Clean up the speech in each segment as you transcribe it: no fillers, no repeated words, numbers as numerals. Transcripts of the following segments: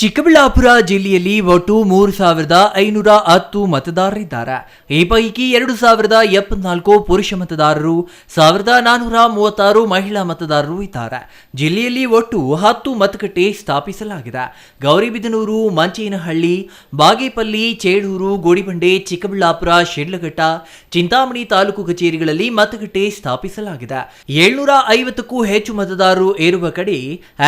ಚಿಕ್ಕಬಳ್ಳಾಪುರ ಜಿಲ್ಲೆಯಲ್ಲಿ ಒಟ್ಟು 3,510 ಮತದಾರರಿದ್ದಾರೆ. ಈ ಪೈಕಿ 2,074 ಪುರುಷ ಮತದಾರರು, 1,436 ಮಹಿಳಾ ಮತದಾರರು ಇದ್ದಾರೆ. ಜಿಲ್ಲೆಯಲ್ಲಿ ಒಟ್ಟು 10 ಮತಗಟ್ಟೆ ಸ್ಥಾಪಿಸಲಾಗಿದೆ. ಗೌರಿಬಿದನೂರು, ಮಂಚೇನಹಳ್ಳಿ, ಬಾಗೇಪಲ್ಲಿ, ಚೇಳೂರು, ಗೋಡಿಬಂಡೆ, ಚಿಕ್ಕಬಳ್ಳಾಪುರ, ಶಿಡ್ಲಘಟ್ಟ, ಚಿಂತಾಮಣಿ ತಾಲೂಕು ಕಚೇರಿಗಳಲ್ಲಿ ಮತಗಟ್ಟೆ ಸ್ಥಾಪಿಸಲಾಗಿದೆ. 750ಕ್ಕೂ ಹೆಚ್ಚು ಮತದಾರರು ಇರುವ ಕಡೆ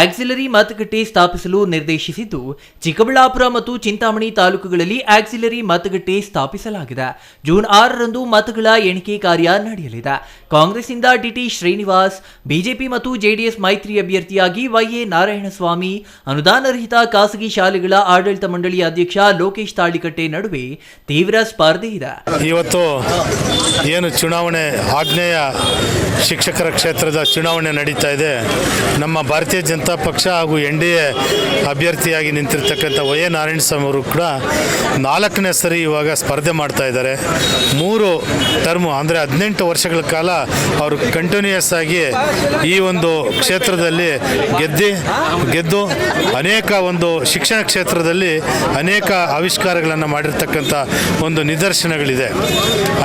ಆಕ್ಸಿಲರಿ ಮತಗಟ್ಟೆ ಸ್ಥಾಪಿಸಲು ನಿರ್ದೇಶಿಸಿದ್ದು, ಚಿಕ್ಕಬಳ್ಳಾಪುರ ಮತ್ತು ಚಿಂತಾಮಣಿ ತಾಲೂಕುಗಳಲ್ಲಿ ಆಕ್ಸಿಲರಿ ಮತಗಟ್ಟೆ ಸ್ಥಾಪಿಸಲಾಗಿದೆ. ಜೂನ್ 6ರಂದು ಮತಗಳ ಎಣಿಕೆ ಕಾರ್ಯ ನಡೆಯಲಿದೆ. ಕಾಂಗ್ರೆಸ್ನಿಂದ ಟಿಟಿ ಶ್ರೀನಿವಾಸ್, ಬಿಜೆಪಿ ಮತ್ತು ಜೆಡಿಎಸ್ ಮೈತ್ರಿ ಅಭ್ಯರ್ಥಿಯಾಗಿ ವೈಎ ನಾರಾಯಣಸ್ವಾಮಿ, ಅನುದಾನರಹಿತ ಖಾಸಗಿ ಶಾಲೆಗಳ ಆಡಳಿತ ಮಂಡಳಿ ಅಧ್ಯಕ್ಷ ಲೋಕೇಶ್ ತಾಳಿಕಟ್ಟೆ ನಡುವೆ ತೀವ್ರ ಸ್ಪರ್ಧೆ ಇದೆ. ಇವತ್ತು ಏನು ಚುನಾವಣೆ, ಆಗ್ನೇಯ ಶಿಕ್ಷಕರ ಕ್ಷೇತ್ರದ ಚುನಾವಣೆ ನಡೀತಾ ಇದೆ. ನಮ್ಮ ಭಾರತೀಯ ಜನತಾ ಪಕ್ಷ ಹಾಗೂ NDA ಅಭ್ಯರ್ಥಿಯಾಗಿ ನಿಂತಿರ್ತಕ್ಕಂಥ ವೈಎ ನಾರಾಯಣಸ್ವಾಮಿ ಅವರು ಕೂಡ 4ನೇ ಸರಿ ಇವಾಗ ಸ್ಪರ್ಧೆ ಮಾಡ್ತಾ ಇದ್ದಾರೆ. 3 ಟರ್ಮು ಅಂದರೆ 18 ವರ್ಷಗಳ ಕಾಲ ಅವರು ಕಂಟಿನ್ಯೂಯಸ್ ಆಗಿ ಈ ಒಂದು ಕ್ಷೇತ್ರದಲ್ಲಿ ಗೆದ್ದು ಅನೇಕ ಒಂದು ಶಿಕ್ಷಣ ಕ್ಷೇತ್ರದಲ್ಲಿ ಅನೇಕ ಆವಿಷ್ಕಾರಗಳನ್ನು ಮಾಡಿರ್ತಕ್ಕಂಥ ಒಂದು ನಿದರ್ಶನಗಳಿದೆ.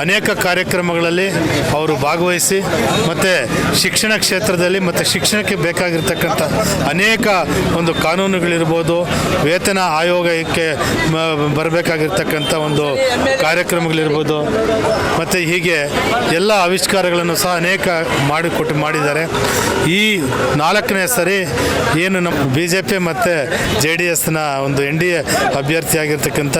ಅನೇಕ ಕಾರ್ಯಕ್ರಮಗಳಲ್ಲಿ ಅವರು ಭಾಗವಹಿಸಿ ಮತ್ತು ಶಿಕ್ಷಣ ಕ್ಷೇತ್ರದಲ್ಲಿ ಮತ್ತು ಶಿಕ್ಷಣಕ್ಕೆ ಬೇಕಾಗಿರ್ತಕ್ಕಂಥ ಅನೇಕ ಒಂದು ಕಾನೂನುಗಳಿರ್ಬೋದು, ವೇತನ ಆಯೋಗಕ್ಕೆ ಬರಬೇಕಾಗಿರ್ತಕ್ಕಂಥ ಒಂದು ಕಾರ್ಯಕ್ರಮಗಳಿರ್ಬೋದು, ಮತ್ತು ಹೀಗೆ ಎಲ್ಲ ಆವಿಷ್ಕಾರಗಳನ್ನು ಸಹ ಅನೇಕ ಮಾಡಿದ್ದಾರೆ. ಈ 4ನೇ ಸರಿ ಏನು ನಮ್ಮ BJP ಮತ್ತು JDSನ ಒಂದು NDA ಅಭ್ಯರ್ಥಿಯಾಗಿರ್ತಕ್ಕಂಥ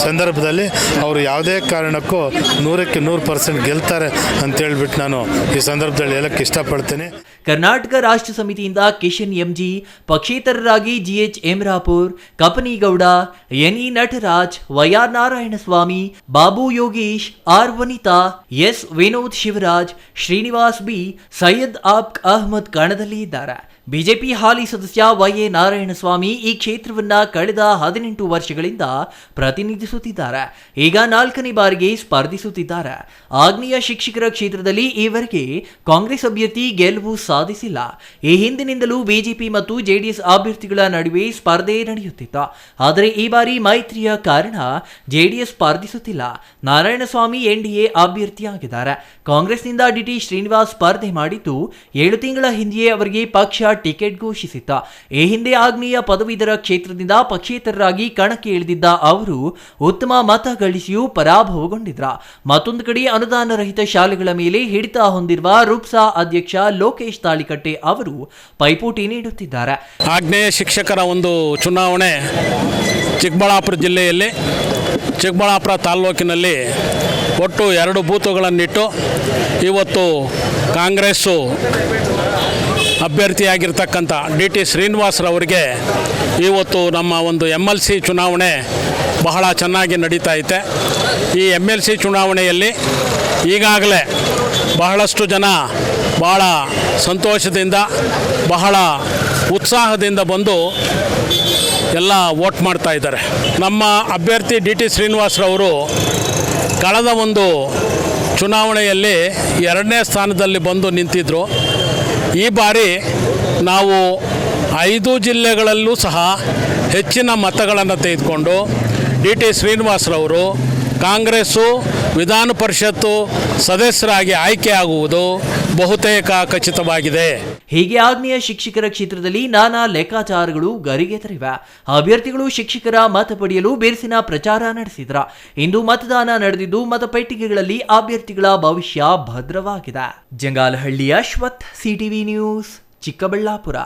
ಸಂದರ್ಭದಲ್ಲಿ ಅವರು ಯಾವುದೇ ಕಾರಣಕ್ಕೂ 100ಕ್ಕೆ 100% ಗೆಲ್ತಾರೆ ಅಂತೇಳ್ಬಿಟ್ಟು ನಾನು ಈ ಸಂದರ್ಭದಲ್ಲಿ ಹೇಳಕ್ಕೆ ಇಷ್ಟಪಡ್ತೇನೆ. ಕರ್ನಾಟಕ ರಾಷ್ಟ್ರ ಸಮಿತಿಯಿಂದ ಕಿಶನ್ MG, ಪಕ್ಷೇತರರಾಗಿ GH ಎಮ್ರಾಪುರ್, ಕಪನಿಗೌಡ, NE Nataraj, YR Narayanaswamy, Babu Yogish, R ವನಿತಾ, S ವಿನೋದ್ ಶಿವರಾಜ್, ಶ್ರೀನಿವಾಸ್ B, ಸೈಯದ್ ಆಬ್ಕ್ ಅಹ್ಮದ್ ಕಣದಲ್ಲಿ ಇದ್ದಾರೆ. ಬಿಜೆಪಿ ಹಾಲಿ ಸದಸ್ಯ ವೈಎ ನಾರಾಯಣಸ್ವಾಮಿ ಈ ಕ್ಷೇತ್ರವನ್ನ ಕಳೆದ 18 ವರ್ಷಗಳಿಂದ ಪ್ರತಿನಿಧಿಸುತ್ತಿದ್ದಾರೆ. ಈಗ 4ನೇ ಬಾರಿಗೆ ಸ್ಪರ್ಧಿಸುತ್ತಿದ್ದಾರೆ. ಆಗ್ನೇಯ ಶಿಕ್ಷಕರ ಕ್ಷೇತ್ರದಲ್ಲಿ ಈವರೆಗೆ ಕಾಂಗ್ರೆಸ್ ಅಭ್ಯರ್ಥಿ ಗೆಲುವು ಸಾಧಿಸಿಲ್ಲ. ಈ ಹಿಂದಿನಿಂದಲೂ ಬಿಜೆಪಿ ಮತ್ತು JDS ಅಭ್ಯರ್ಥಿಗಳ ನಡುವೆ ಸ್ಪರ್ಧೆ ನಡೆಯುತ್ತಿತ್ತು. ಆದರೆ ಈ ಬಾರಿ ಮೈತ್ರಿಯ ಕಾರಣ JDS ಸ್ಪರ್ಧಿಸುತ್ತಿಲ್ಲ. ನಾರಾಯಣಸ್ವಾಮಿ NDA ಅಭ್ಯರ್ಥಿಯಾಗಿದ್ದಾರೆ. ಕಾಂಗ್ರೆಸ್ನಿಂದ ಡಿಟಿ ಶ್ರೀನಿವಾಸ್ ಸ್ಪರ್ಧೆ ಮಾಡಿದ್ದು 7 ತಿಂಗಳ ಹಿಂದೆಯೇ ಅವರಿಗೆ ಪಕ್ಷ ಟಿಕೆಟ್ ಘೋಷಿಸಿತ್ತು. ಈ ಹಿಂದೆ ಆಗ್ನೇಯ ಪದವೀಧರ ಕ್ಷೇತ್ರದಿಂದ ಪಕ್ಷೇತರರಾಗಿ ಕಣಕ್ಕೆ ಇಳಿದಿದ್ದ ಅವರು ಉತ್ತಮ ಮತ ಗಳಿಸಿಯೂ ಪರಾಭವಗೊಂಡಿದ್ರ. ಮತ್ತೊಂದು ಕಡೆ ಅನುದಾನ ರಹಿತ ಶಾಲೆಗಳ ಮೇಲೆ ಹಿಡಿತ ಹೊಂದಿರುವ ರೂಪ್ಸಾ ಅಧ್ಯಕ್ಷ ಲೋಕೇಶ್ ತಾಳಿಕಟ್ಟೆ ಅವರು ಪೈಪೋಟಿ ನೀಡುತ್ತಿದ್ದಾರೆ. ಆಗ್ನೇಯ ಶಿಕ್ಷಕರ ಒಂದು ಚುನಾವಣೆ ಚಿಕ್ಕಬಳ್ಳಾಪುರ ಜಿಲ್ಲೆಯಲ್ಲಿ, ಚಿಕ್ಕಬಳ್ಳಾಪುರ ತಾಲ್ಲೂಕಿನಲ್ಲಿ ಒಟ್ಟು 2 ಬೂತುಗಳನ್ನಿಟ್ಟು ಇವತ್ತು ಕಾಂಗ್ರೆಸ್ಸು ಅಭ್ಯರ್ಥಿಯಾಗಿರ್ತಕ್ಕಂಥ DT ಶ್ರೀನಿವಾಸರವರಿಗೆ ಇವತ್ತು ನಮ್ಮ ಒಂದು MLC ಚುನಾವಣೆ ಬಹಳ ಚೆನ್ನಾಗಿ ನಡೀತಾ ಐತೆ. ಈ MLC ಚುನಾವಣೆಯಲ್ಲಿ ಈಗಾಗಲೇ ಬಹಳಷ್ಟು ಜನ ಬಹಳ ಸಂತೋಷದಿಂದ, ಬಹಳ ಉತ್ಸಾಹದಿಂದ ಬಂದು ಎಲ್ಲ ವೋಟ್ ಮಾಡ್ತಾ ಇದ್ದಾರೆ. ನಮ್ಮ ಅಭ್ಯರ್ಥಿ DT ಶ್ರೀನಿವಾಸರವರು ಕಳೆದ ಒಂದು ಚುನಾವಣೆಯಲ್ಲಿ 2ನೇ ಸ್ಥಾನದಲ್ಲಿ ಬಂದು ನಿಂತಿದ್ದರು. ಈ ಬಾರಿ ನಾವು 5 ಜಿಲ್ಲೆಗಳಲ್ಲೂ ಸಹ ಹೆಚ್ಚಿನ ಮತಗಳನ್ನು ತೆಗೆದುಕೊಂಡು DT ಶ್ರೀನಿವಾಸರವರು ಕಾಂಗ್ರೆಸ್ಸು ವಿಧಾನ ಪರಿಷತ್ತು ಸದಸ್ಯರಾಗಿ ಆಯ್ಕೆಯಾಗುವುದು ಬಹುತೇಕ ಖಚಿತವಾಗಿದೆ. ಹೀಗೆ ಆಗ್ನೇಯ ಶಿಕ್ಷಕರ ಕ್ಷೇತ್ರದಲ್ಲಿ ನಾನಾ ಲೆಕ್ಕಾಚಾರಗಳು ಗರಿಗೆದರಿವೆ. ಅಭ್ಯರ್ಥಿಗಳು ಶಿಕ್ಷಕರ ಮತ ಪಡೆಯಲು ಬಿರುಸಿನ ಪ್ರಚಾರ ನಡೆಸಿದ್ರ. ಇಂದು ಮತದಾನ ನಡೆದಿದ್ದು ಮತಪೆಟ್ಟಿಗೆಗಳಲ್ಲಿ ಅಭ್ಯರ್ಥಿಗಳ ಭವಿಷ್ಯ ಭದ್ರವಾಗಿದೆ. Jangalahalli Ashwath, CTV news, Chikkaballapur.